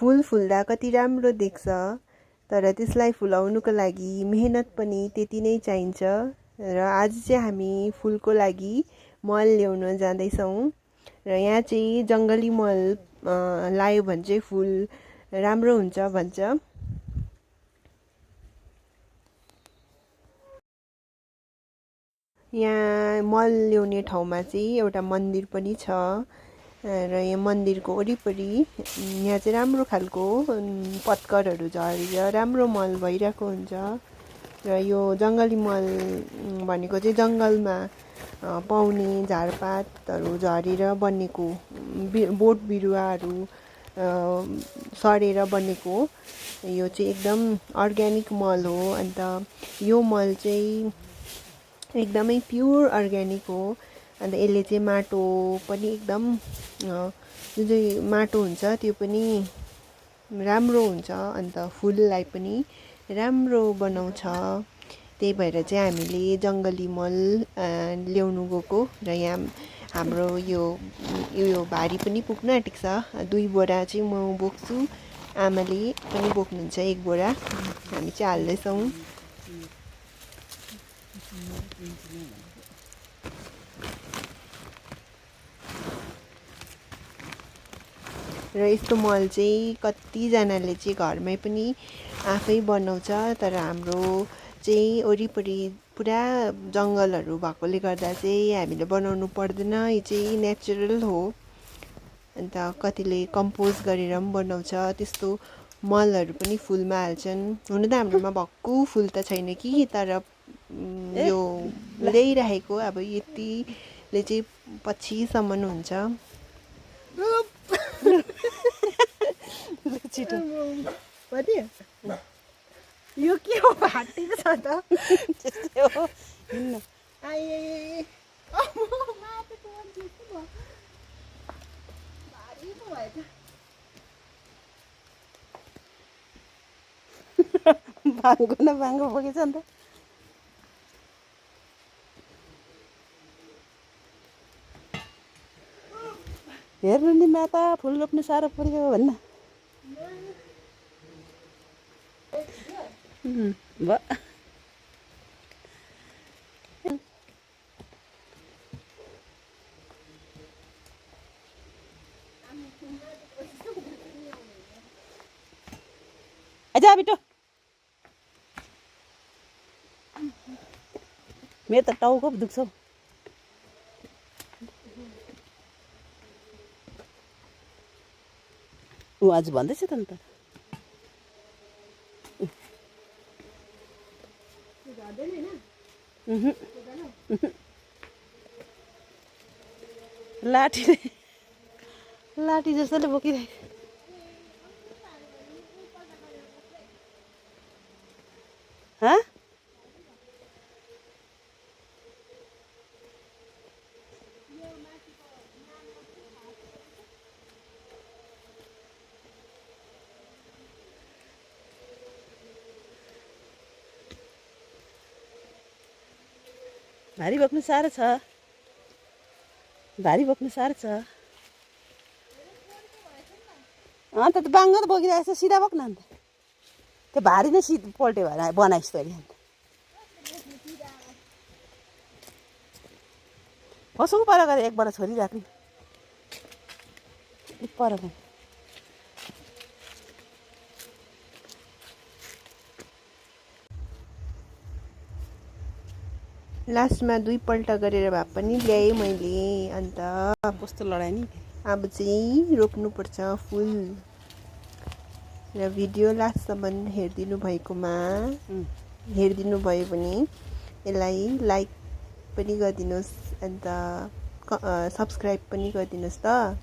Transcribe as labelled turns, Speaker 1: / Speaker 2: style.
Speaker 1: फुल फुल्दा कति राम्रो देख्छ, तर त्यसलाई फुलाउनुको लागि मेहनत पनि त्यति नै चाहिन्छ। र आज चाहिँ हामी फुलको लागि मल ल्याउन जाँदैछौँ र यहाँ चाहिँ जङ्गली मल लायो भने चाहिँ फुल राम्रो हुन्छ भन्छ। यहाँ मल ल्याउने ठाउँमा चाहिँ एउटा मन्दिर पनि छ र यहाँ मन्दिरको वरिपरि यहाँ चाहिँ राम्रो खालको पत्करहरू झरेर राम्रो मल भइरहेको हुन्छ। र यो जङ्गली मल भनेको चाहिँ जङ्गलमा पाउने झारपातहरू झरेर बनेको बोट बिरुवाहरू सडेर बनेको यो चाहिँ एकदम अर्ग्यानिक मल हो। अन्त यो मल चाहिँ एकदमै प्योर अर्ग्यानिक हो। अन्त यसले चाहिँ माटो पनि एकदम जुन चाहिँ माटो हुन्छ त्यो पनि राम्रो हुन्छ, अन्त फुललाई पनि राम्रो बनाउँछ। त्यही भएर चाहिँ हामीले जङ्गली मल ल्याउनु गएको र यहाँ हाम्रो यो भारी पनि पुग्न आँटेको छ। 2 बोरा चाहिँ म बोक्छु, आमाले पनि बोक्नुहुन्छ 1 बोरा, हामी चाहिँ हाल्दैछौँ। र यस्तो मल चाहिँ कतिजनाले चाहिँ घरमै पनि आफै बनाउँछ, तर हाम्रो चाहिँ वरिपरि पुरा जङ्गलहरू भएकोले गर्दा चाहिँ हामीले बनाउनु पर्दैन। यो चाहिँ नेचुरल हो। अन्त कतिले कम्पोज गरेर पनि बनाउँछ, त्यस्तो मलहरू पनि फुलमा हाल्छन्। हुन त हाम्रोमा भक्कु फुल त छैन कि, तर यो ल्याइराखेको अब यतिले चाहिँ पछिसम्म हुन्छ। छिटो यो के हो, फाटेको छ त।
Speaker 2: त्यस्तै हो, हिँड्नु
Speaker 1: आए
Speaker 2: भाङ्गो न भाङ्गो बोकेछ नि त। हेर्नु नि माता, फुल रोप्नु साह्रो पऱ्यो भन्न। भयो आजा बिटो, मेरो त टाउको पो दुख्छ। ऊ आज भन्दैछ त नि त। लाठी जस्तोले बोकिरहेको। हाँ भारी बोक्नु साह्रो छ, भारी बोक्नु साह्रो छ। अन्त त बाङ्गो त बोकिरहेको छ, सिधा बोक्न अन्त। त्यो भारी नै पल्ट्यो भने बनाइस् तैँले अन्त। फसौँ पर गएर एकबाट छोरी राख्ने पर गएर।
Speaker 1: लास्टमा 2 पल्ट गरेर भए पनि ल्याएँ मैले। अन्त
Speaker 2: कस्तो लडाइ नि,
Speaker 1: अब चाहिँ रोप्नुपर्छ फुल। र भिडियो लास्टसम्म हेरिदिनु भएकोमा हेरिदिनु भयो भने यसलाई लाइक पनि गरिदिनुहोस्, अन्त सब्सक्राइब पनि गरिदिनुहोस् त।